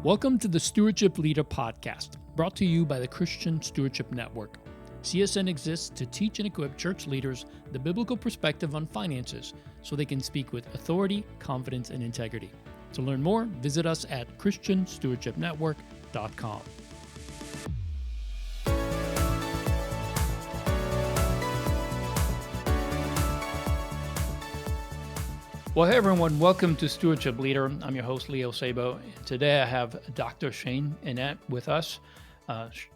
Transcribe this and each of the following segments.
Welcome to the Stewardship Leader Podcast, brought to you by the Christian Stewardship Network. CSN exists to teach and equip church leaders the biblical perspective on finances so they can speak with authority, confidence, and integrity. To learn more, visit us at christianstewardshipnetwork.com. Well, hey everyone, welcome to Stewardship Leader. I'm your host, Leo Sabo. Today I have Dr. Shane Annette with us.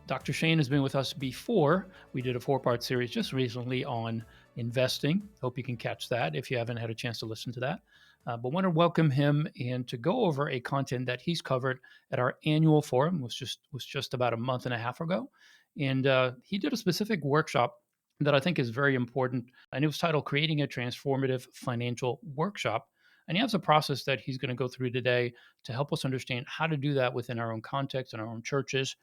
Dr. Shane has been with us before. We did a 4-part series just recently on investing. Hope you can catch that if you haven't had a chance to listen to that. But want to welcome him and to go over a content that he's covered at our annual forum, was just about a month and a half ago. And he did a specific workshop that I think is very important. And it was titled Creating a Transformative Financial Workshop. And he has a process that he's going to go through today to help us understand how to do that within our own context and our own churches.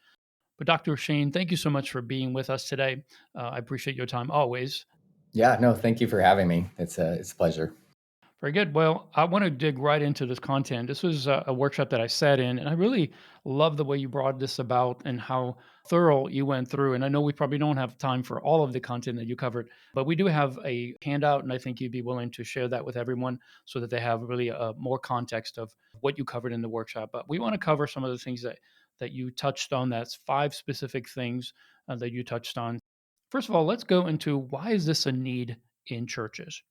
But Dr. Shane, thank you so much for being with us today. I appreciate your time always. Yeah, no, thank you for having me. It's a pleasure. Very good. Well, I want to dig right into this content. This was a workshop that I sat in, and I really love the way you brought this about and how thorough you went through. And I know we probably don't have time for all of the content that you covered, but we do have a handout, and I think you'd be willing to share that with everyone so that they have really more context of what you covered in the workshop. But we want to cover some of the things that you touched on. That's 5 specific things that you touched on. First of all, let's go into why is this a need in churches?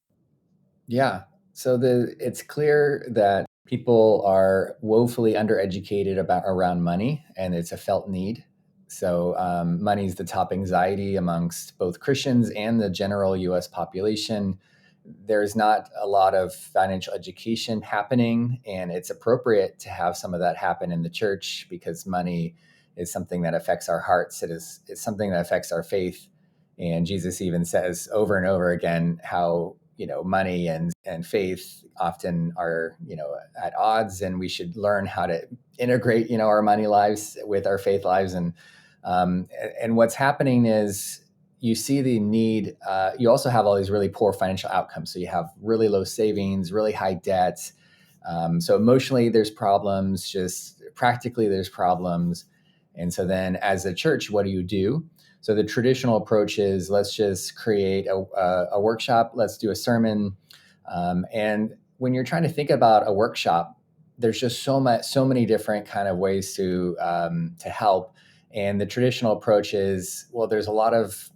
Yeah. So it's clear that people are woefully undereducated around money, and it's a felt need. So money is the top anxiety amongst both Christians and the general U.S. population. There's not a lot of financial education happening, and it's appropriate to have some of that happen in the church because money is something that affects our hearts. It's something that affects our faith. And Jesus even says over and over again how money and faith often are at odds, and we should learn how to integrate our money lives with our faith lives. And what's happening is you see the need. You also have all these really poor financial outcomes. So you have really low savings, really high debts. So emotionally, there's problems. Just practically, there's problems. And so then, as a church, what do? So the traditional approach is let's just create a workshop. Let's do a sermon. And when you're trying to think about a workshop, there's just so many different kind of ways to help. And the traditional approach is, well, there's a lot of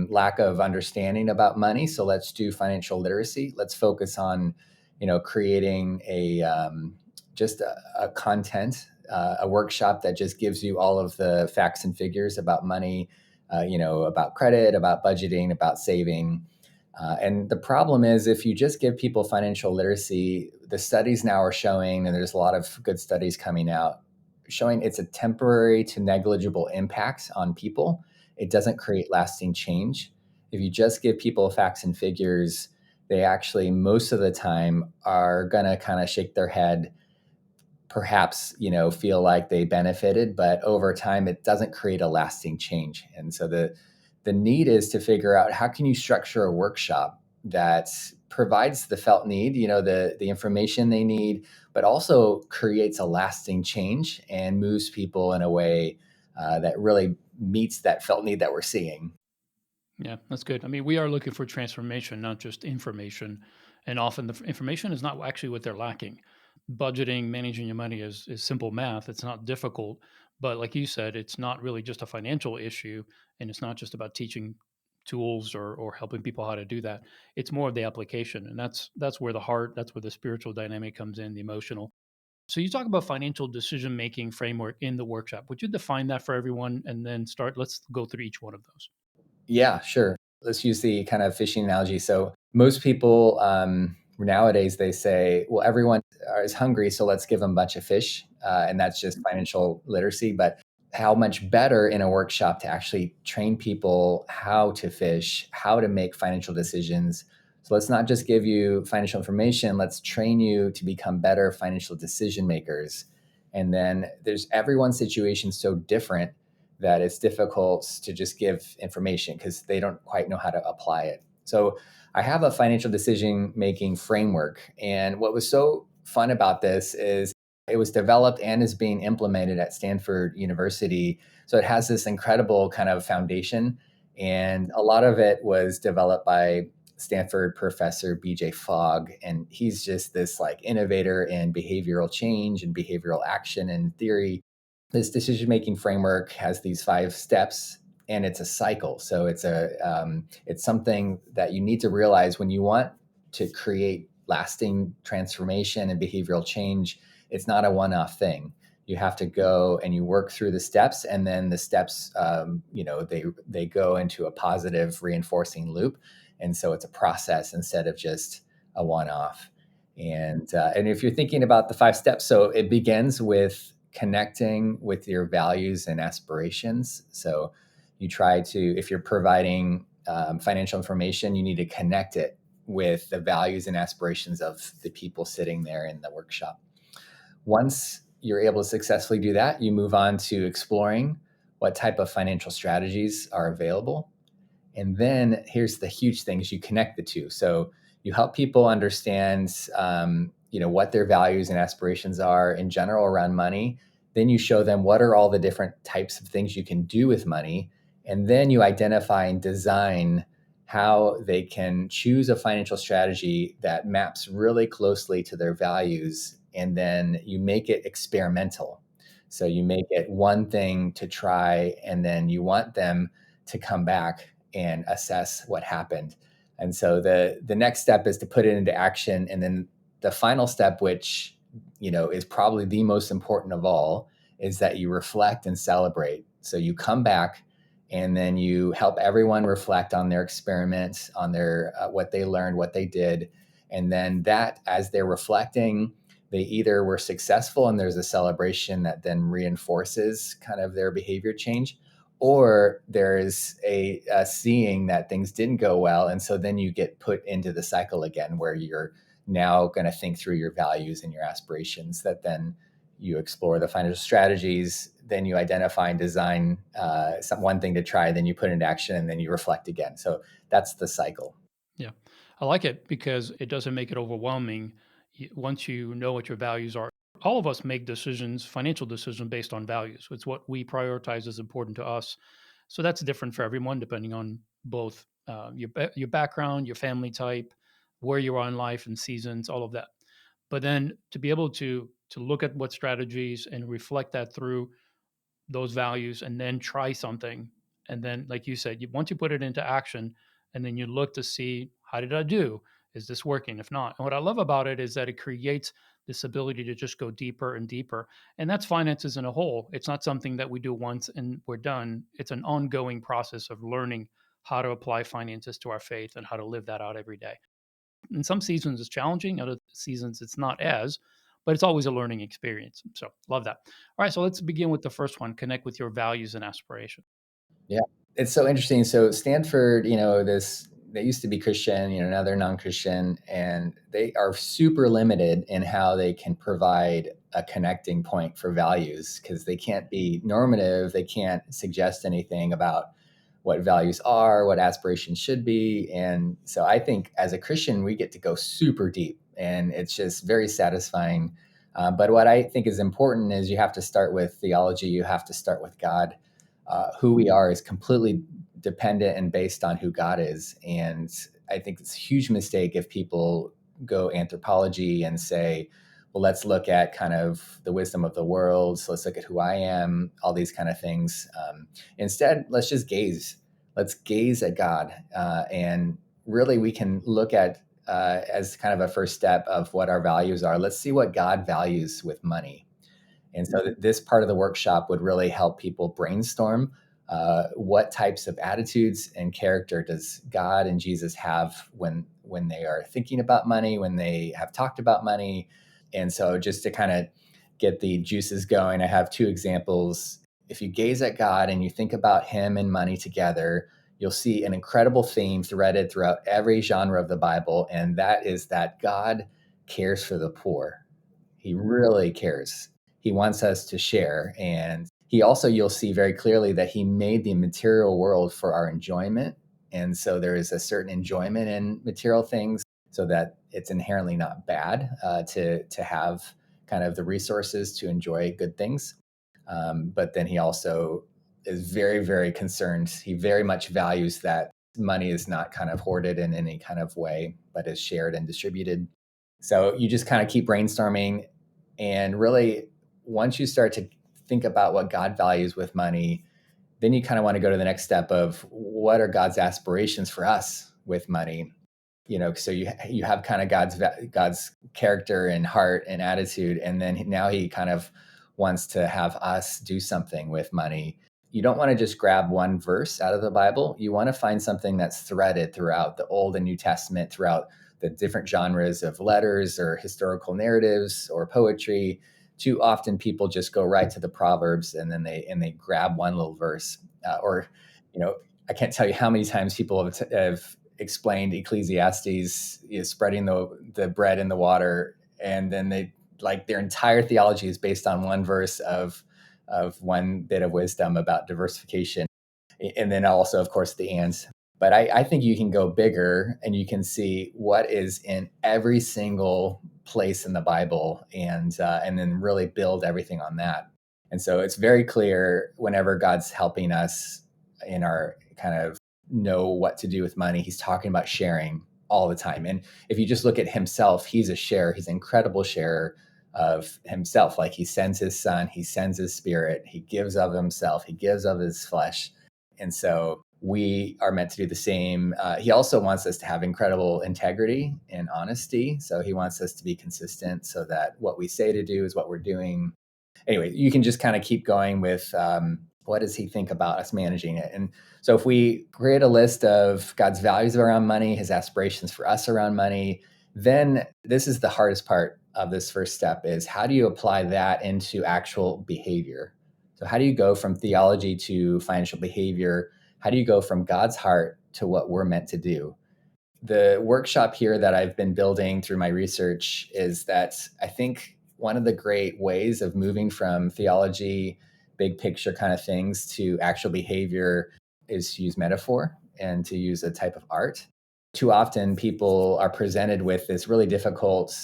lack of understanding about money. So let's do financial literacy. Let's focus on, creating just a content, a workshop that just gives you all of the facts and figures about money, about credit, about budgeting, about saving. And the problem is if you just give people financial literacy, the studies now are showing, and there's a lot of good studies coming out, showing it's a temporary to negligible impact on people. It doesn't create lasting change. If you just give people facts and figures, they actually, most of the time, are going to kind of shake their head, perhaps, feel like they benefited, but over time, it doesn't create a lasting change. And so the need is to figure out how can you structure a workshop that provides the felt need, the information they need, but also creates a lasting change and moves people in a way that really meets that felt need that we're seeing. Yeah, that's good. I mean, we are looking for transformation, not just information. And often the information is not actually what they're lacking. Budgeting, managing your money is simple math. It's not difficult. But like you said, it's not really just a financial issue. And it's not just about teaching tools or helping people how to do that. It's more of the application. And that's where the heart, that's where the spiritual dynamic comes in, the emotional. So you talk about financial decision making framework in the workshop. Would you define that for everyone and then let's go through each one of those. Yeah, sure. Let's use the kind of fishing analogy. So most people nowadays, they say, well, everyone is hungry, so let's give them a bunch of fish. And that's just financial literacy. But how much better in a workshop to actually train people how to fish, how to make financial decisions. So let's not just give you financial information. Let's train you to become better financial decision makers. And then there's everyone's situation so different that it's difficult to just give information because they don't quite know how to apply it. So I have a financial decision making framework. And what was so fun about this is It was developed and is being implemented at Stanford University. So it has this incredible kind of foundation. And a lot of it was developed by Stanford professor BJ Fogg. And he's just this like innovator in behavioral change and behavioral action and theory. This decision making framework has these 5 steps, and it's a cycle. So it's something that you need to realize when you want to create lasting transformation and behavioral change. It's not a one-off thing. You have to go and you work through the steps, and then the steps, they go into a positive reinforcing loop, and so it's a process instead of just a one-off. And if you're thinking about the 5 steps, so it begins with connecting with your values and aspirations. So you try to, if you're providing financial information, you need to connect it with the values and aspirations of the people sitting there in the workshop. Once you're able to successfully do that, you move on to exploring what type of financial strategies are available. And then here's the huge thing: is you connect the two. So you help people understand, what their values and aspirations are in general around money. Then you show them what are all the different types of things you can do with money. And then you identify and design how they can choose a financial strategy that maps really closely to their values. And then you make it experimental. So you make it one thing to try, and then you want them to come back and assess what happened. And so the next step is to put it into action. And then the final step, which is probably the most important of all, is that you reflect and celebrate. So you come back and then you help everyone reflect on their experiment, on their what they learned, what they did. And then that, as they're reflecting, they either were successful and there's a celebration that then reinforces kind of their behavior change, or there's a seeing that things didn't go well. And so then you get put into the cycle again, where you're now going to think through your values and your aspirations, that then you explore the financial strategies, then you identify and design one thing to try, then you put it into action, and then you reflect again. So that's the cycle. Yeah. I like it because it doesn't make it overwhelming. Once you know what your values are, all of us make decisions, financial decisions based on values. It's what we prioritize as important to us. So that's different for everyone, depending on both your background, your family type, where you are in life and seasons, all of that. But then to be able to look at what strategies and reflect that through those values and then try something. And then, like you said, once you put it into action, and then you look to see, how did I do? Is this working? If not, and what I love about it is that it creates this ability to just go deeper and deeper. And that's finances in a whole. It's not something that we do once and we're done. It's an ongoing process of learning how to apply finances to our faith and how to live that out every day. In some seasons it's challenging, other seasons it's not as, but it's always a learning experience. So love that. All right, so let's begin with the first one: connect with your values and aspiration. Yeah, it's so interesting. So Stanford, they used to be Christian, now they're non-Christian, and they are super limited in how they can provide a connecting point for values, because they can't be normative. They can't suggest anything about what values are, what aspirations should be. And so I think as a Christian, we get to go super deep, and it's just very satisfying. But what I think is important is you have to start with theology. You have to start with God. Who we are is completely dependent and based on who God is. And I think it's a huge mistake if people go anthropology and say, well, let's look at kind of the wisdom of the world. So let's look at who I am, all these kind of things. Instead, let's just gaze. Let's gaze at God. And really, we can look at, as kind of a first step of what our values are. Let's see what God values with money. And so this part of the workshop would really help people brainstorm what types of attitudes and character does God and Jesus have when they are thinking about money, when they have talked about money. And so just to kind of get the juices going, I have 2 examples. If you gaze at God and you think about him and money together, you'll see an incredible theme threaded throughout every genre of the Bible, and that is that God cares for the poor. He really cares. He wants us to share. And he also, you'll see very clearly that he made the material world for our enjoyment. And so there is a certain enjoyment in material things, so that it's inherently not bad to have kind of the resources to enjoy good things. But then he also is very, very concerned. He very much values that money is not kind of hoarded in any kind of way, but is shared and distributed. So you just kind of keep brainstorming. And really, once you start to think about what God values with money, then you kind of want to go to the next step of what are God's aspirations for us with money. So you have kind of God's character and heart and attitude, and then now he kind of wants to have us do something with money. You don't want to just grab one verse out of the Bible. You want to find something that's threaded throughout the Old and New Testament, throughout the different genres of letters or historical narratives or poetry. Too often people just go right to the Proverbs and then they grab one little verse, or you know I can't tell you how many times people have explained Ecclesiastes, spreading the bread in the water, and then they like their entire theology is based on one verse of one bit of wisdom about diversification, and then also, of course, the ands. But I think you can go bigger and you can see what is in every single place in the Bible, and then really build everything on that. And so it's very clear whenever God's helping us in our kind of know what to do with money, he's talking about sharing all the time. And if you just look at himself, he's a sharer. He's an incredible sharer of himself. Like he sends his son, he sends his spirit, he gives of himself, he gives of his flesh. And so we are meant to do the same. He also wants us to have incredible integrity and honesty. So he wants us to be consistent so that what we say to do is what we're doing. Anyway, you can just kind of keep going with what does he think about us managing it? And so if we create a list of God's values around money, his aspirations for us around money, then this is the hardest part of this first step is how do you apply that into actual behavior? So how do you go from theology to financial behavior? How do you go from God's heart to what we're meant to do? The workshop here that I've been building through my research is that I think one of the great ways of moving from theology, big picture kind of things to actual behavior is to use metaphor and to use a type of art. Too often people are presented with this really difficult,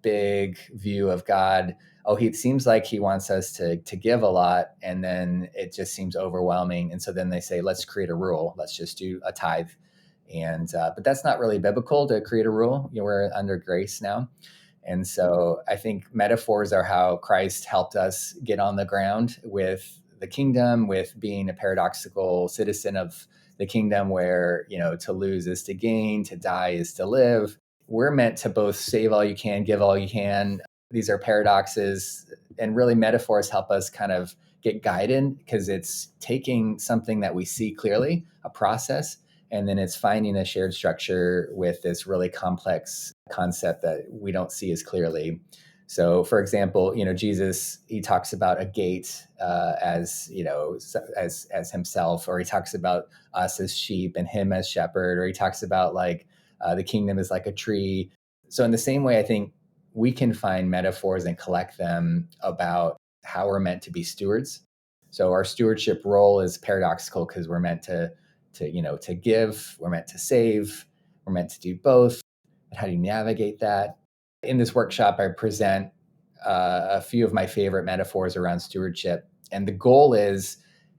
big view of God. Oh, it seems like he wants us to give a lot, and then it just seems overwhelming. And so then they say, let's create a rule. Let's just do a tithe. And but that's not really biblical to create a rule. We're under grace now. And so I think metaphors are how Christ helped us get on the ground with the kingdom, with being a paradoxical citizen of the kingdom where, to lose is to gain, to die is to live. We're meant to both save all you can, give all you can. These are paradoxes, and really metaphors help us kind of get guided because it's taking something that we see clearly, a process, and then it's finding a shared structure with this really complex concept that we don't see as clearly. So, for example, Jesus, he talks about a gate as himself, or he talks about us as sheep and him as shepherd, or he talks about like the kingdom is like a tree. So, in the same way, I think we can find metaphors and collect them about how we're meant to be stewards. So, our stewardship role is paradoxical because we're meant to give, we're meant to save, we're meant to do both. And how do you navigate that? In this workshop, I present a few of my favorite metaphors around stewardship. And the goal is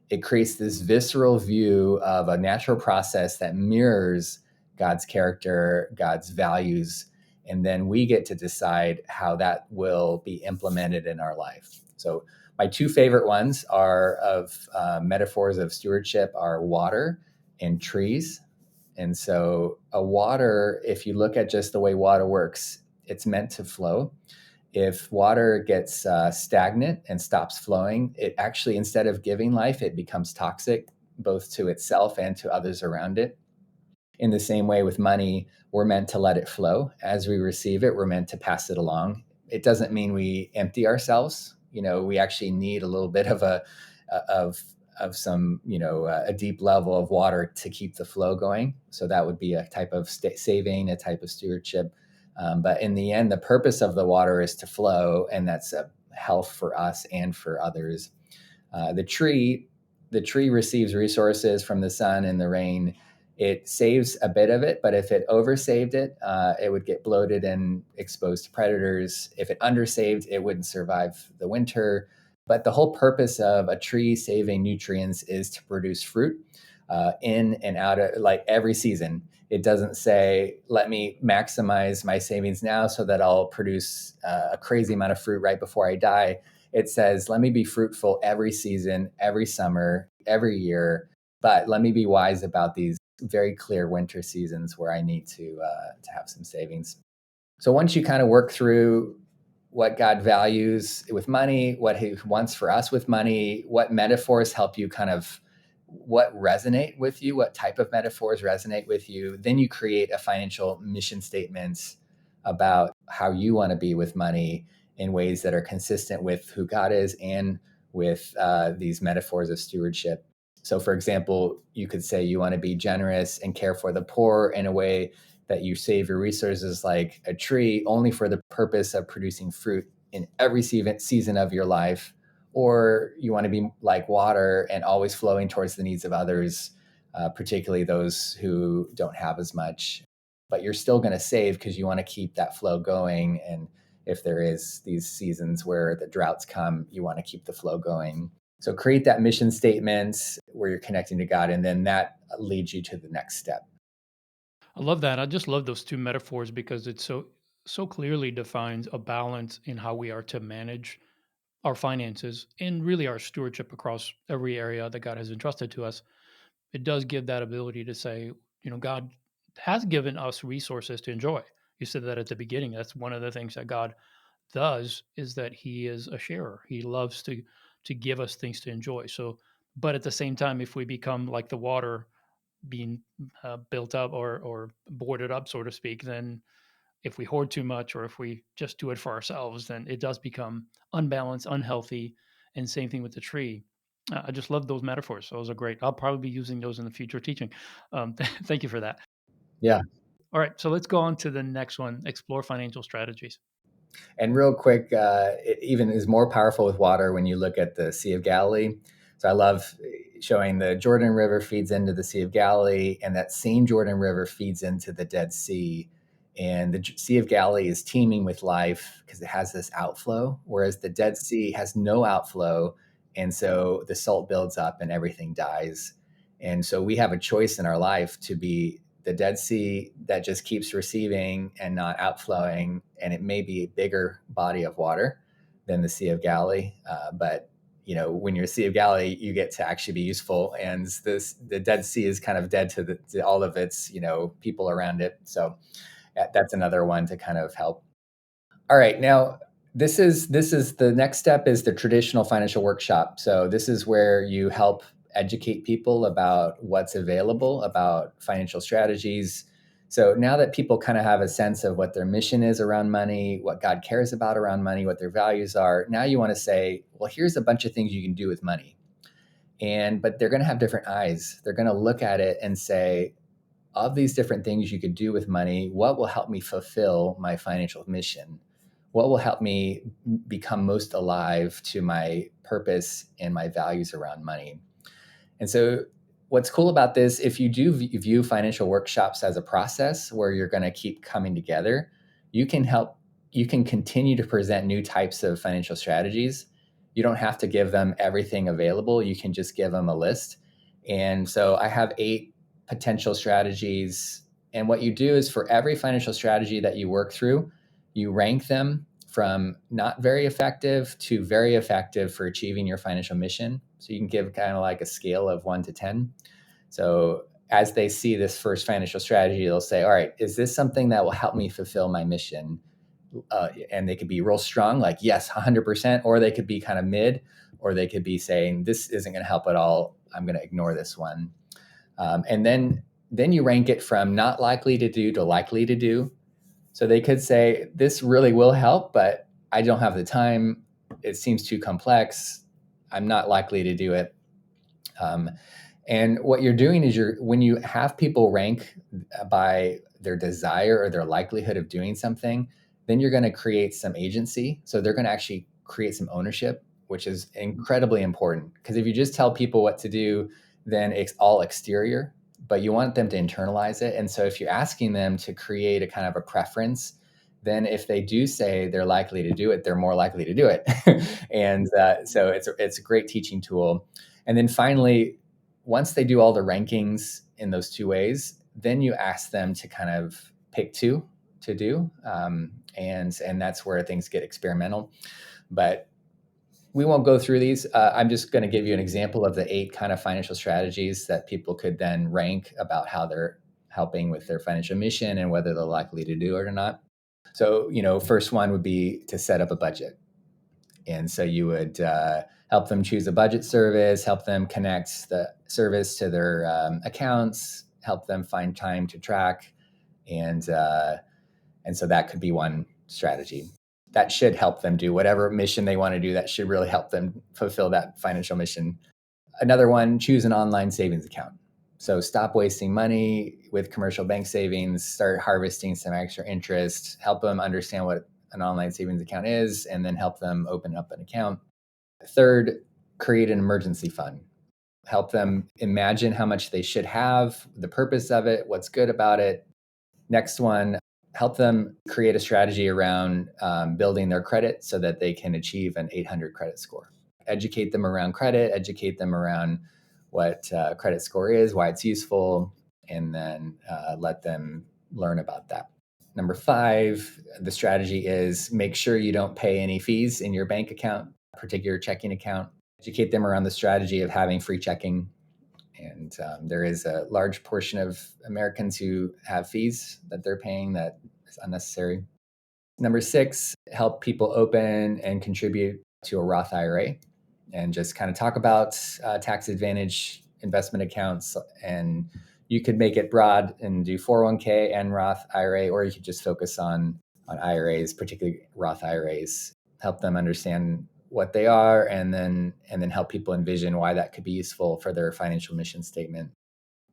it creates this visceral view of a natural process that mirrors God's character, God's values. And then we get to decide how that will be implemented in our life. So my two favorite ones are of metaphors of stewardship are water and trees. And so a water, if you look at just the way water works, it's meant to flow. If water gets stagnant and stops flowing, it actually, instead of giving life, it becomes toxic, both to itself and to others around it. In the same way with money, we're meant to let it flow. As we receive it, we're meant to pass it along. It doesn't mean we empty ourselves. We actually need a little bit of some, a deep level of water to keep the flow going. So that would be a type of saving, a type of stewardship. But in the end, the purpose of the water is to flow, and that's a health for us and for others. The tree receives resources from the sun and the rain, it saves a bit of it, but if it oversaved it, it would get bloated and exposed to predators. If it undersaved, it wouldn't survive the winter. But the whole purpose of a tree saving nutrients is to produce fruit in and out of like every season. It doesn't say, let me maximize my savings now so that I'll produce a crazy amount of fruit right before I die. It says, let me be fruitful every season, every summer, every year, but let me be wise about these very clear winter seasons where I need to have some savings. So once you kind of work through what God values with money, what He wants for us with money, what metaphors help you kind of what resonate with you, what type of metaphors resonate with you, then you create a financial mission statement about how you want to be with money in ways that are consistent with who God is and with these metaphors of stewardship. So, for example, you could say you want to be generous and care for the poor in a way that you save your resources like a tree only for the purpose of producing fruit in every season of your life. Or you want to be like water and always flowing towards the needs of others, particularly those who don't have as much. But you're still going to save because you want to keep that flow going. And if there is these seasons where the droughts come, you want to keep the flow going. So create that mission statement where you're connecting to God, and then that leads you to the next step. I love that. I just love those two metaphors because it so clearly defines a balance in how we are to manage our finances and really our stewardship across every area that God has entrusted to us. It does give that ability to say, God has given us resources to enjoy. You said that at the beginning. That's one of the things that God does is that He is a sharer. He loves to give us things to enjoy. So, but at the same time, if we become like the water being built up or boarded up, so to speak, then if we hoard too much or if we just do it for ourselves, then it does become unbalanced, unhealthy. And same thing with the tree. I just love those metaphors. Those are great. I'll probably be using those in the future teaching. Thank you for that. Yeah. All right, so let's go on to the next one. Explore financial strategies. And real quick, it even is more powerful with water when you look at the Sea of Galilee. So I love showing the Jordan River feeds into the Sea of Galilee, and that same Jordan River feeds into the Dead Sea. And the Sea of Galilee is teeming with life because it has this outflow, whereas the Dead Sea has no outflow. And so the salt builds up and everything dies. And so we have a choice in our life to be the Dead Sea that just keeps receiving and not outflowing. And it may be a bigger body of water than the Sea of Galilee. But when you're Sea of Galilee, you get to actually be useful. And the Dead Sea is kind of dead to all of its, people around it. So that's another one to kind of help. All right, now this is the next step is the traditional financial workshop. So this is where you help educate people about what's available about financial strategies. So now that people kind of have a sense of what their mission is around money, what God cares about around money, what their values are, now you want to say, well, here's a bunch of things you can do with money. But they're going to have different eyes. They're going to look at it and say, of these different things you could do with money, what will help me fulfill my financial mission? What will help me become most alive to my purpose and my values around money? And so, what's cool about this, if you do view financial workshops as a process where you're going to keep coming together, you can continue to present new types of financial strategies. You don't have to give them everything available. You can just give them a list. And so, I have 8 potential strategies. And what you do is for every financial strategy that you work through, you rank them from not very effective to very effective for achieving your financial mission. So you can give kind of like a scale of 1 to 10. So as they see this first financial strategy, they'll say, all right, is this something that will help me fulfill my mission? And they could be real strong, like, yes, 100%, or they could be kind of mid, or they could be saying, this isn't going to help at all. I'm going to ignore this one. And then you rank it from not likely to do to likely to do. So they could say, this really will help, but I don't have the time. It seems too complex. I'm not likely to do it. Um, and what you're doing is when you have people rank by their desire or their likelihood of doing something, then you're going to create some agency. So they're going to actually create some ownership, which is incredibly important. Because if you just tell people what to do, then it's all exterior. but you want them to internalize it. And so if you're asking them to create a kind of a preference, then if they do say they're likely to do it, they're more likely to do it. And so it's a great teaching tool. And then finally, once they do all the rankings in those two ways, then you ask them to kind of pick two to do, and that's where things get experimental. But we won't go through these. I'm just going to give you an example of the 8 kind of financial strategies that people could then rank about how they're helping with their financial mission and whether they're likely to do it or not. So, first one would be to set up a budget. And so you would help them choose a budget service, help them connect the service to their accounts, help them find time to track, and so that could be one strategy. That should help them do whatever mission they want to do. That should really help them fulfill that financial mission. Another one, choose an online savings account. So stop wasting money with commercial bank savings, start harvesting some extra interest, help them understand what an online savings account is, and then help them open up an account. Third, create an emergency fund. Help them imagine how much they should have, the purpose of it, what's good about it. Next one, help them create a strategy around building their credit so that they can achieve an 800 credit score. Educate them around credit, educate them around what credit score is, why it's useful, and then let them learn about that. Number 5, the strategy is make sure you don't pay any fees in your bank account, particular checking account. Educate them around the strategy of having free checking. And there is a large portion of Americans who have fees that they're paying that is unnecessary. Number 6, help people open and contribute to a Roth IRA and just kind of talk about tax advantage investment accounts. And you could make it broad and do 401k and Roth IRA, or you could just focus on IRAs, particularly Roth IRAs, help them understand what they are, and then help people envision why that could be useful for their financial mission statement.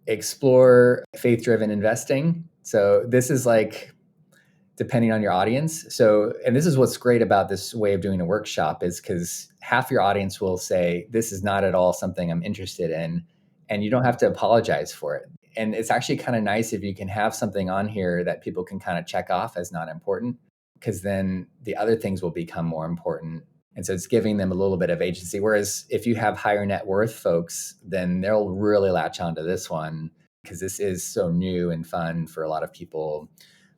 Explore faith-driven investing. So this is like depending on your audience. So, and this is what's great about this way of doing a workshop is because half your audience will say, this is not at all something I'm interested in. And you don't have to apologize for it. And it's actually kind of nice if you can have something on here that people can kind of check off as not important, because then the other things will become more important. And so it's giving them a little bit of agency. Whereas if you have higher net worth folks, then they'll really latch onto this one because this is so new and fun for a lot of people.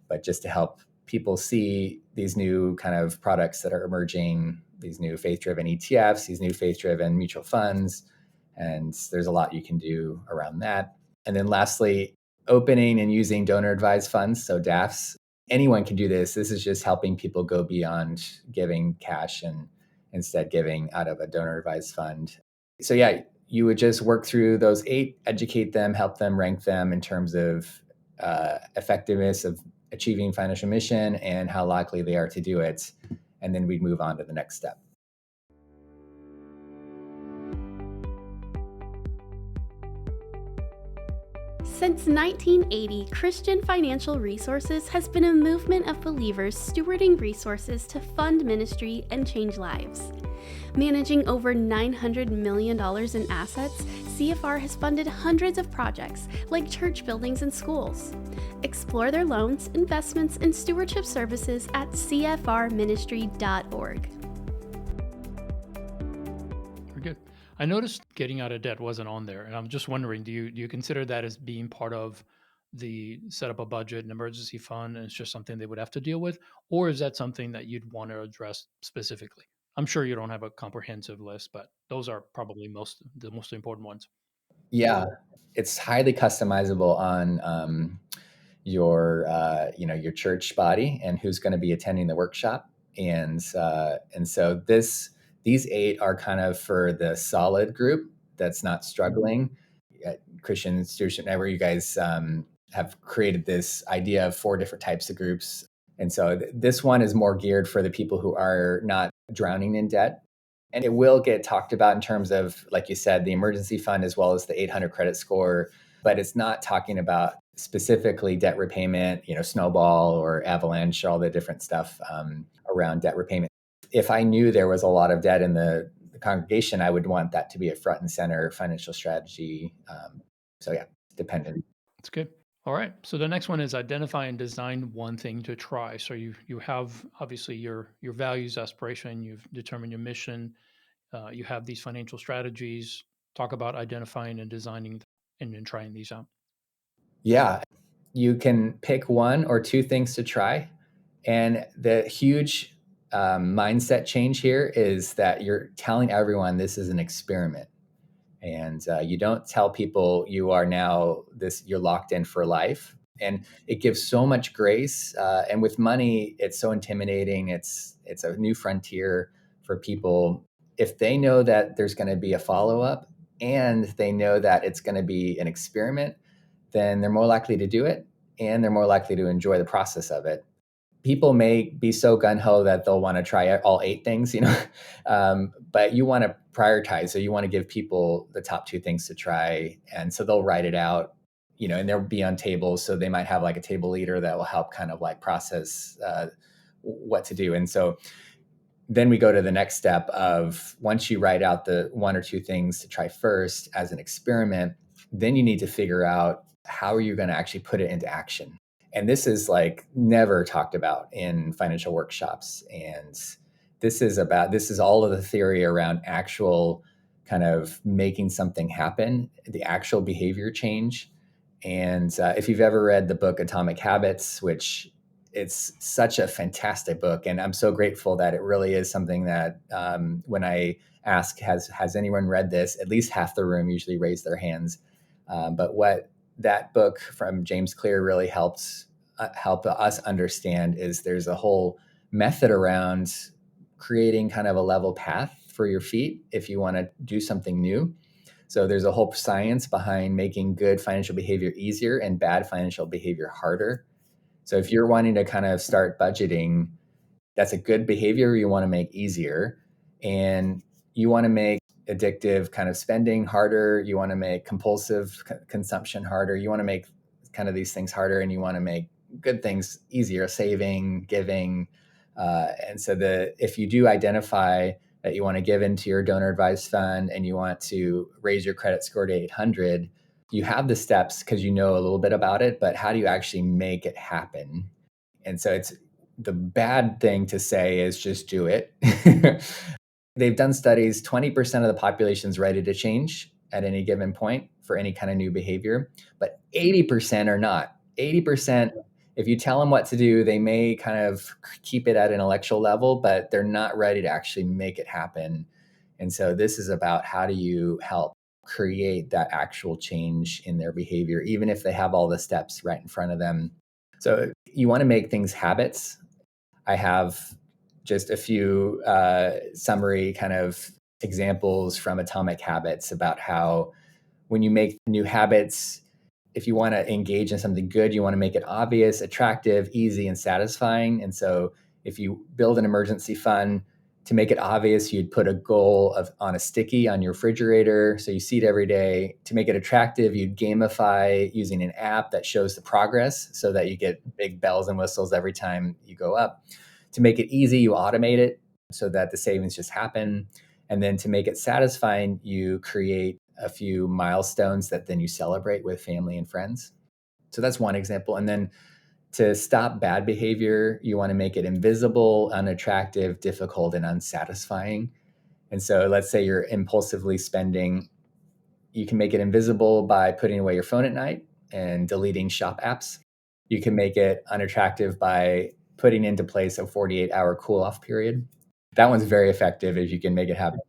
But just to help people see these new kind of products that are emerging, these new faith-driven ETFs, these new faith-driven mutual funds, and there's a lot you can do around that. And then lastly, opening and using donor-advised funds, so DAFs. Anyone can do this. This is just helping people go beyond giving cash and instead giving out of a donor-advised fund. So yeah, you would just work through those 8, educate them, help them rank them in terms of effectiveness of achieving financial mission and how likely they are to do it. And then we'd move on to the next step. Since 1980, Christian Financial Resources has been a movement of believers stewarding resources to fund ministry and change lives. Managing over $900 million in assets, CFR has funded hundreds of projects like church buildings and schools. Explore their loans, investments, and stewardship services at cfrministry.org. Very good. I noticed getting out of debt wasn't on there, and I'm just wondering, do you consider that as being part of the set up a budget, an emergency fund, and it's just something they would have to deal with, or is that something that you'd want to address specifically? I'm sure you don't have a comprehensive list, but those are probably the most important ones. Yeah, it's highly customizable on your church body and who's going to be attending the workshop. And so these 8 are kind of for the solid group that's not struggling. At Christian Stewardship Network, you guys have created this idea of 4 different types of groups. And so this one is more geared for the people who are not drowning in debt. And it will get talked about in terms of, like you said, the emergency fund as well as the 800 credit score. But it's not talking about specifically debt repayment, Snowball or Avalanche, all the different stuff around debt repayment. If I knew there was a lot of debt in the congregation, I would want that to be a front and center financial strategy. So yeah, dependent. That's good. All right. So the next one is identify and design one thing to try. So you have obviously your values, aspiration. You've determined your mission. You have these financial strategies. Talk about identifying and designing and then trying these out. Yeah, you can pick one or two things to try. And the huge mindset change here is that you're telling everyone this is an experiment. And you don't tell people you are now you're locked in for life. And it gives so much grace. And with money, it's so intimidating. It's a new frontier for people. If they know that there's going to be a follow up and they know that it's going to be an experiment, then they're more likely to do it and they're more likely to enjoy the process of it. People may be so gun ho that they'll want to try all 8 things, but you want to prioritize. So you want to give people the top 2 things to try. And so they'll write it out, and they'll be on tables. So they might have like a table leader that will help kind of like process what to do. And so then we go to the next step of once you write out the 1 or 2 things to try first as an experiment, then you need to figure out how are you going to actually put it into action. And this is like never talked about in financial workshops. And this is all of the theory around actual kind of making something happen, the actual behavior change. And if you've ever read the book Atomic Habits, which it's such a fantastic book, and I'm so grateful that it really is something that when I ask, has anyone read this? At least half the room usually raise their hands. But what that book from James Clear really help us understand is there's a whole method around creating kind of a level path for your feet if you want to do something new. So there's a whole science behind making good financial behavior easier and bad financial behavior harder. So if you're wanting to kind of start budgeting, that's a good behavior you want to make easier. And you want to make addictive kind of spending harder. You want to make compulsive consumption harder. You want to make kind of these things harder, and you want to make good things easier, saving, giving. And so if you do identify that you want to give into your donor advised fund and you want to raise your credit score to 800, you have the steps because you know a little bit about it, but how do you actually make it happen? And so the bad thing to say is just do it. They've done studies, 20% of the population is ready to change at any given point for any kind of new behavior, but 80% are not. 80%, if you tell them what to do, they may kind of keep it at an intellectual level, but they're not ready to actually make it happen. And so this is about how do you help create that actual change in their behavior, even if they have all the steps right in front of them. So you want to make things habits. I have just a few summary kind of examples from Atomic Habits about how when you make new habits, if you want to engage in something good, you want to make it obvious, attractive, easy, and satisfying. And so if you build an emergency fund, to make it obvious, you'd put a goal on a sticky on your refrigerator, so you see it every day. To make it attractive, you'd gamify using an app that shows the progress so that you get big bells and whistles every time you go up. To make it easy, you automate it so that the savings just happen. And then to make it satisfying, you create a few milestones that then you celebrate with family and friends. So that's one example. And then to stop bad behavior, you want to make it invisible, unattractive, difficult, and unsatisfying. And so let's say you're impulsively spending. You can make it invisible by putting away your phone at night and deleting shop apps. You can make it unattractive by putting into place a 48-hour cool-off period. That one's very effective if you can make it happen.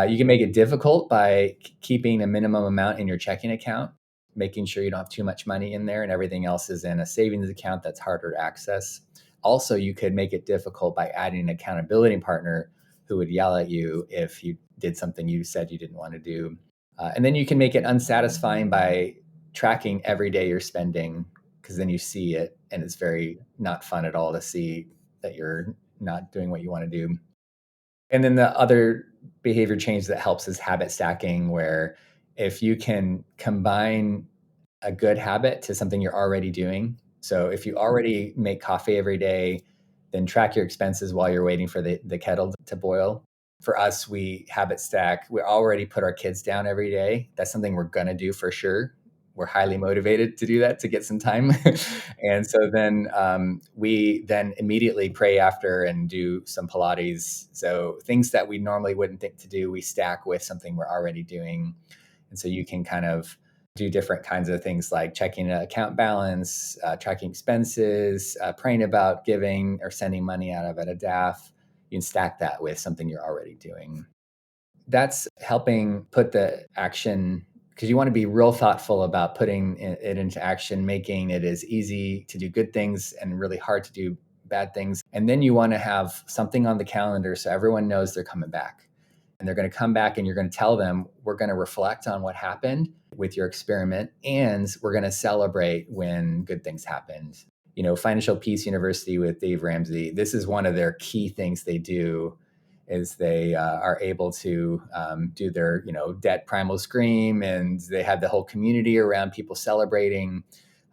You can make it difficult by keeping a minimum amount in your checking account, making sure you don't have too much money in there and everything else is in a savings account that's harder to access. Also, you could make it difficult by adding an accountability partner who would yell at you if you did something you said you didn't want to do. And then you can make it unsatisfying by tracking every day you're spending, because then you see it and it's very not fun at all to see that you're not doing what you want to do. And then the other behavior change that helps is habit stacking, where if you can combine a good habit to something you're already doing. So if you already make coffee every day, then track your expenses while you're waiting for the kettle to boil. For us, we habit stack. We already put our kids down every day. That's something we're going to do for sure. we're highly motivated to do that, to get some time. And so then we then immediately pray after and do some Pilates. So things that we normally wouldn't think to do, we stack with something we're already doing. And so you can kind of do different kinds of things like checking an account balance, tracking expenses, praying about giving or sending money out of at a DAF. You can stack that with something you're already doing. That's helping put the action, because you want to be real thoughtful about putting it into action, making it as easy to do good things and really hard to do bad things. And then you want to have something on the calendar so everyone knows they're coming back. And they're going to come back and you're going to tell them, we're going to reflect on what happened with your experiment, and we're going to celebrate when good things happened. Financial Peace University with Dave Ramsey, this is one of their key things they do, is they are able to do their, debt primal scream, and they have the whole community around people celebrating.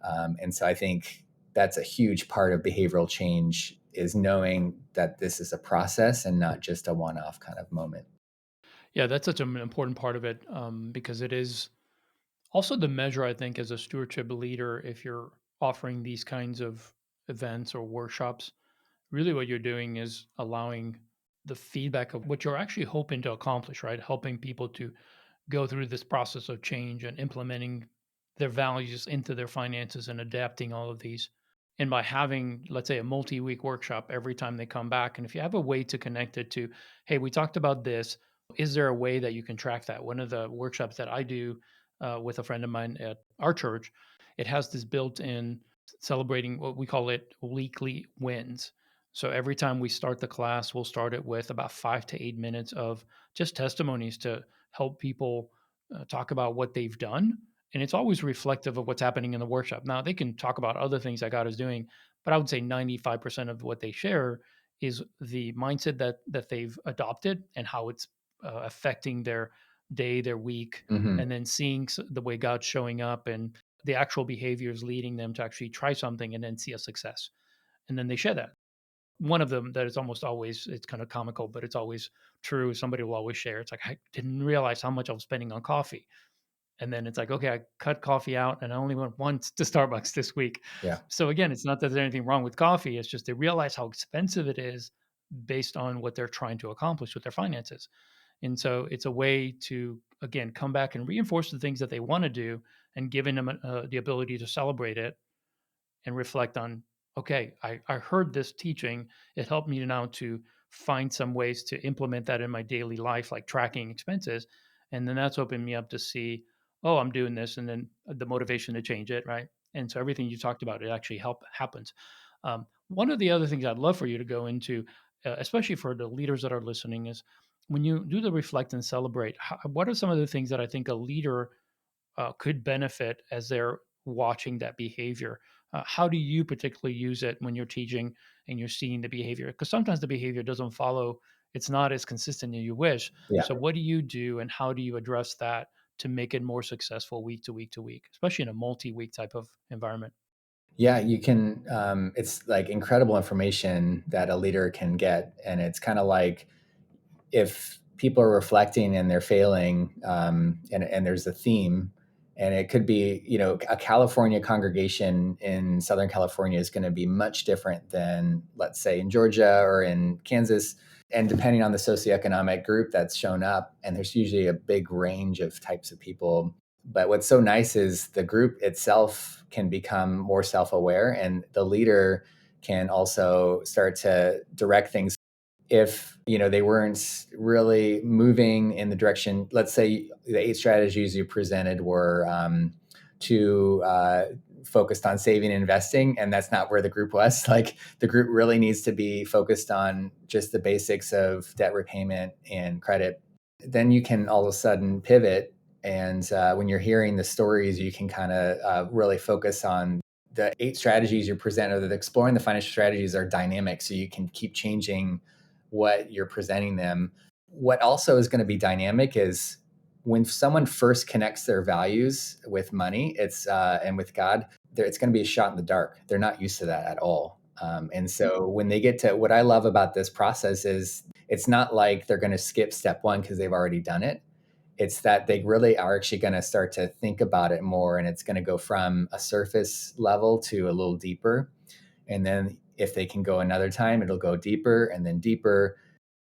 And so I think that's a huge part of behavioral change, is knowing that this is a process and not just a one-off kind of moment. Yeah, that's such an important part of it, because it is also the measure, I think, as a stewardship leader, if you're offering these kinds of events or workshops, really what you're doing is allowing the feedback of what you're actually hoping to accomplish, right? Helping people to go through this process of change and implementing their values into their finances and adapting all of these. And by having, let's say, a multi-week workshop every time they come back, and if you have a way to connect it to, hey, we talked about this, is there a way that you can track that? One of the workshops that I do with a friend of mine at our church, it has this built-in celebrating, what we call it, weekly wins. So every time we start the class, we'll start it with about 5 to 8 minutes of just testimonies to help people talk about what they've done. And it's always reflective of what's happening in the workshop. Now, they can talk about other things that God is doing, but I would say 95% of what they share is the mindset that they've adopted and how it's affecting their day, their week, Mm-hmm. and then seeing the way God's showing up and the actual behaviors leading them to actually try something and then see a success. And then they share that. One of them that is almost always, it's kind of comical, but it's always true. Somebody will always share. It's like, I didn't realize how much I was spending on coffee. And then it's like, okay, I cut coffee out and I only went once to Starbucks this week. Yeah. So again, it's not that there's anything wrong with coffee. It's just they realize how expensive it is based on what they're trying to accomplish with their finances. And so it's a way to, again, come back and reinforce the things that they want to do and giving them the ability to celebrate it and reflect on, okay, I heard this teaching. It helped me now to find some ways to implement that in my daily life, like tracking expenses. And then that's opened me up to see, oh, I'm doing this. And then the motivation to change it. Right. And so everything you talked about, it actually happens. One of the other things I'd love for you to go into, especially for the leaders that are listening, is when you do the reflect and celebrate, what are some of the things that I think a leader could benefit as they're watching that behavior? How do you particularly use it when you're teaching and you're seeing the behavior? Because sometimes the behavior doesn't follow, it's not as consistent as you wish. Yeah. So, what do you do and how do you address that to make it more successful week to week to week, especially in a multi week type of environment? Yeah, you can. It's like incredible information that a leader can get. And it's kind of like, if people are reflecting and they're failing, and there's a theme, and it could be, a California congregation in Southern California is going to be much different than, let's say, in Georgia or in Kansas. And depending on the socioeconomic group that's shown up, and there's usually a big range of types of people. But what's so nice is the group itself can become more self-aware, and the leader can also start to direct things. If they weren't really moving in the direction, let's say the 8 strategies you presented were too focused on saving and investing, and that's not where the group was. Like, the group really needs to be focused on just the basics of debt repayment and credit. Then you can all of a sudden pivot, and when you're hearing the stories, you can kind of really focus on the 8 strategies you present, or that exploring the financial strategies are dynamic, so you can keep changing what you're presenting them. What also is going to be dynamic is when someone first connects their values with money, and with God, it's going to be a shot in the dark. They're not used to that at all. And so when they get to, what I love about this process is, it's not like they're going to skip step 1 because they've already done it. It's that they really are actually going to start to think about it more, and it's going to go from a surface level to a little deeper. And then if they can go another time, it'll go deeper and then deeper.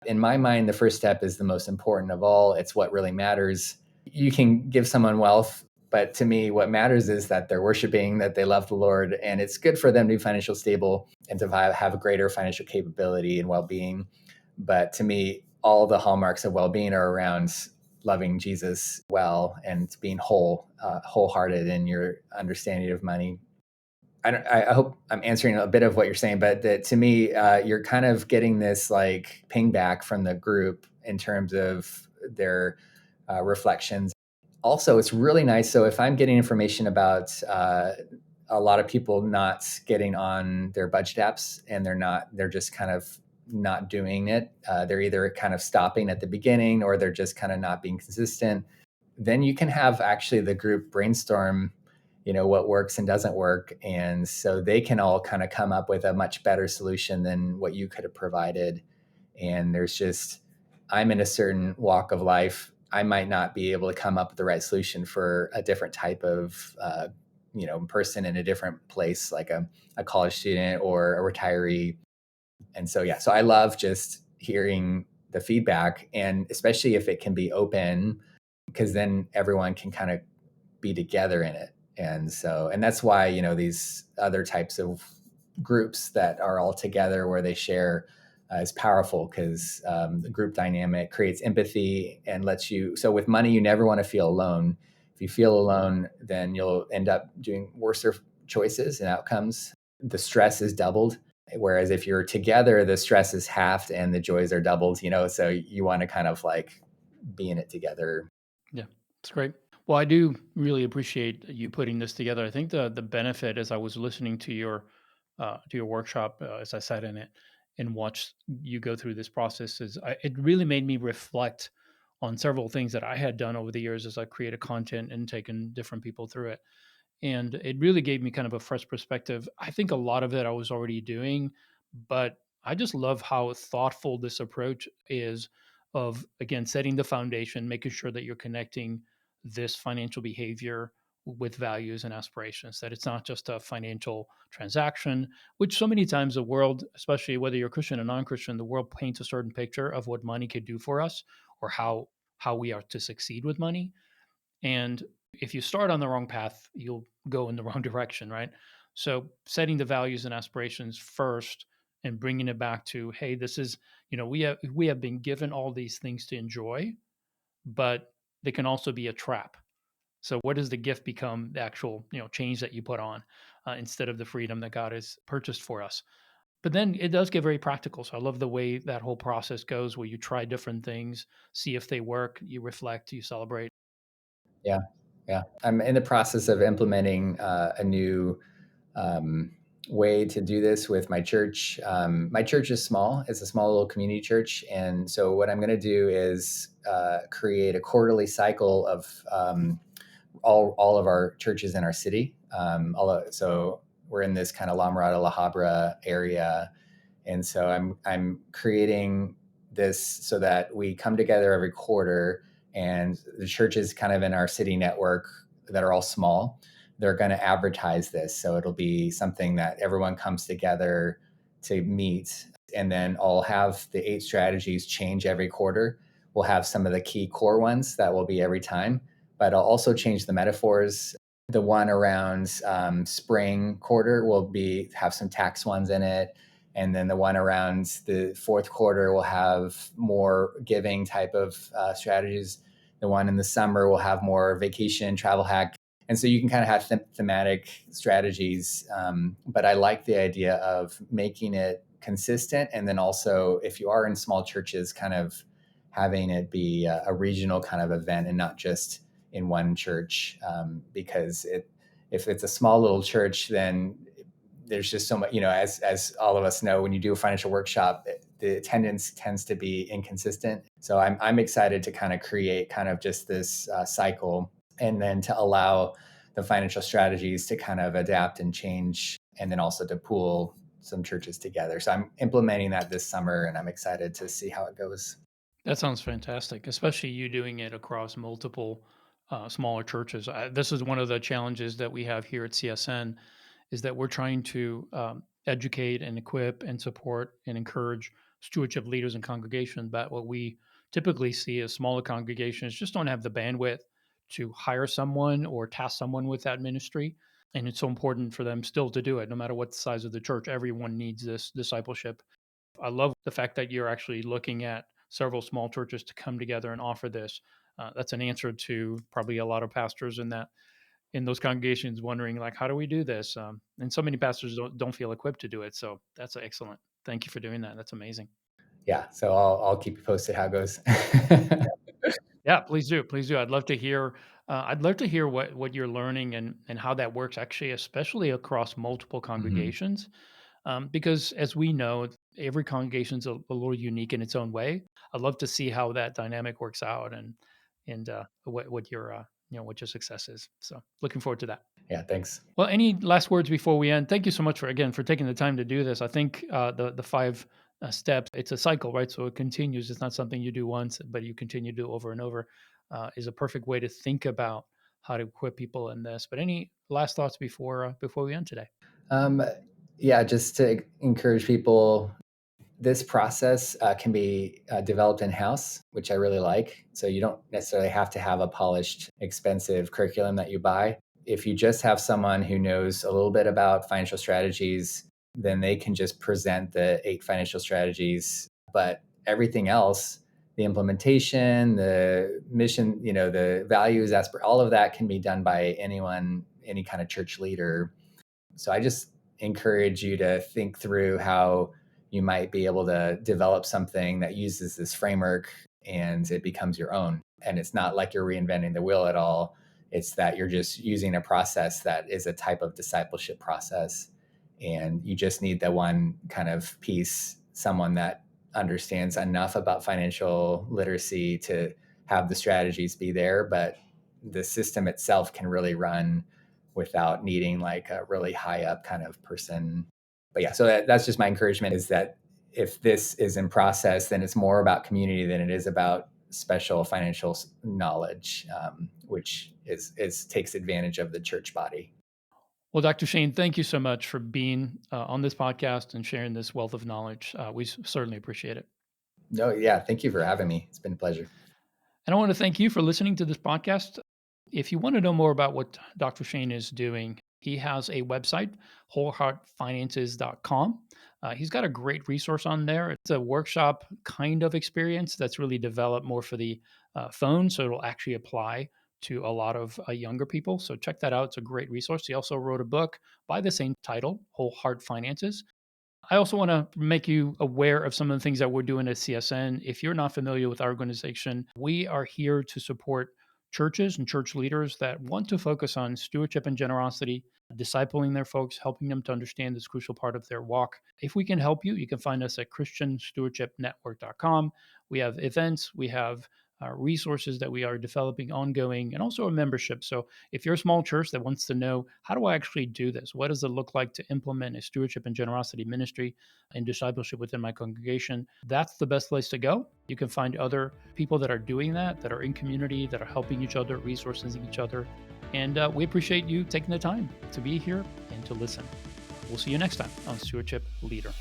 In my mind, the first step is the most important of all. It's what really matters. You can give someone wealth, but to me, what matters is that they're worshiping, that they love the Lord, and it's good for them to be financially stable and to have a greater financial capability and well-being. But to me, all the hallmarks of well-being are around loving Jesus well and being wholehearted in your understanding of money. I hope I'm answering a bit of what you're saying, but to me, you're kind of getting this like ping back from the group in terms of their reflections. Also, it's really nice. So if I'm getting information about a lot of people not getting on their budget apps and they're just kind of not doing it. They're either kind of stopping at the beginning or they're just kind of not being consistent. Then you can have actually the group brainstorm, what works and doesn't work. And so they can all kind of come up with a much better solution than what you could have provided. And I'm in a certain walk of life. I might not be able to come up with the right solution for a different type of, person in a different place, like a college student or a retiree. And so, yeah, so I love just hearing the feedback, and especially if it can be open, because then everyone can kind of be together in it. And that's why, these other types of groups that are all together where they share is powerful, because the group dynamic creates empathy and lets you. So with money, you never want to feel alone. If you feel alone, then you'll end up doing worse choices and outcomes. The stress is doubled. Whereas if you're together, the stress is halved and the joys are doubled, so you want to kind of like be in it together. Yeah, it's great. Well, I do really appreciate you putting this together. I think the benefit, as I was listening to your workshop, as I sat in it and watched you go through this process, it really made me reflect on several things that I had done over the years as I created content and taken different people through it. And it really gave me kind of a fresh perspective. I think a lot of it I was already doing, but I just love how thoughtful this approach is of, again, setting the foundation, making sure that you're connecting this financial behavior with values and aspirations, that it's not just a financial transaction, which so many times the world, especially whether you're Christian or non-Christian, the world paints a certain picture of what money could do for us, or how we are to succeed with money. And if you start on the wrong path, you'll go in the wrong direction, right? So setting the values and aspirations first and bringing it back to, hey, this is, we have been given all these things to enjoy, but they can also be a trap. So what does the gift become? The actual, change that you put on, instead of the freedom that God has purchased for us. But then it does get very practical. So I love the way that whole process goes, where you try different things, see if they work, you reflect, you celebrate. Yeah. Yeah. I'm in the process of implementing a new um, way to do this with my church. My church is small. It's a small little community church. And so what I'm going to do is create a quarterly cycle of all of our churches in our city. So we're in this kind of La Mirada, La Habra area. And so I'm creating this so that we come together every quarter, and the churches kind of in our city network that are all small, they're going to advertise this. So it'll be something that everyone comes together to meet. And then I'll have the 8 strategies change every quarter. We'll have some of the key core ones that will be every time, but I'll also change the metaphors. The one around spring quarter will have some tax ones in it. And then the one around the fourth quarter will have more giving type of strategies. The one in the summer will have more vacation, travel hack. And so you can kind of have thematic strategies. But I like the idea of making it consistent. And then also, if you are in small churches, kind of having it be a regional kind of event and not just in one church. Because if it's a small little church, then there's just so much, as all of us know, when you do a financial workshop, the attendance tends to be inconsistent. So I'm excited to kind of create kind of just this cycle, and then to allow the financial strategies to kind of adapt and change, and then also to pool some churches together. So I'm implementing that this summer, and I'm excited to see how it goes. That sounds fantastic, especially you doing it across multiple smaller churches. This is one of the challenges that we have here at CSN, is that we're trying to educate and equip and support and encourage stewardship leaders and congregations. But what we typically see is smaller congregations just don't have the bandwidth to hire someone or task someone with that ministry. And it's so important for them still to do it, no matter what the size of the church. Everyone needs this discipleship. I love the fact that you're actually looking at several small churches to come together and offer this. That's an answer to probably a lot of pastors in those congregations wondering, like, how do we do this? And so many pastors don't feel equipped to do it. So that's excellent. Thank you for doing that. That's amazing. Yeah, so I'll keep you posted how it goes. Yeah, please do. Please do. I'd love to hear. I'd love to hear what you're learning and how that works actually, especially across multiple Mhm. congregations. Because as we know, every congregation's a little unique in its own way. I'd love to see how that dynamic works out and what your what your success is. So looking forward to that. Yeah, thanks. Well, any last words before we end? Thank you so much for taking the time to do this. I think the five steps, it's a cycle, right? So it continues. It's not something you do once, but you continue to do over and over. Is a perfect way to think about how to equip people in this. But any last thoughts before we end today? Um, yeah, just to encourage people, this process can be developed in house, which I really like. So you don't necessarily have to have a polished, expensive curriculum that you buy. If you just have someone who knows a little bit about financial strategies, then they can just present the 8 financial strategies. But everything else, the implementation, the mission, the values, all of that can be done by anyone, any kind of church leader. So I just encourage you to think through how you might be able to develop something that uses this framework and it becomes your own. And it's not like you're reinventing the wheel at all. It's that you're just using a process that is a type of discipleship process. And you just need the one kind of piece, someone that understands enough about financial literacy to have the strategies be there. But the system itself can really run without needing like a really high up kind of person. But yeah, so that's just my encouragement, is that if this is in process, then it's more about community than it is about special financial knowledge, which is takes advantage of the church body. Well, Dr. Shane, thank you so much for being on this podcast and sharing this wealth of knowledge. We certainly appreciate it. No, yeah, thank you for having me. It's been a pleasure. And I want to thank you for listening to this podcast. If you want to know more about what Dr. Shane is doing, he has a website, wholeheartfinances.com. He's got a great resource on there. It's a workshop kind of experience that's really developed more for the phone, so it'll actually apply to a lot of younger people. So check that out. It's a great resource. He also wrote a book by the same title, Whole Heart Finances. I also want to make you aware of some of the things that we're doing at CSN. If you're not familiar with our organization, we are here to support churches and church leaders that want to focus on stewardship and generosity, discipling their folks, helping them to understand this crucial part of their walk. If we can help you, you can find us at christianstewardshipnetwork.com. We have events, we have resources that we are developing ongoing, and also a membership. So if you're a small church that wants to know, how do I actually do this? What does it look like to implement a stewardship and generosity ministry and discipleship within my congregation? That's the best place to go. You can find other people that are doing that are in community, that are helping each other, resourcing each other. And we appreciate you taking the time to be here and to listen. We'll see you next time on Stewardship Leader.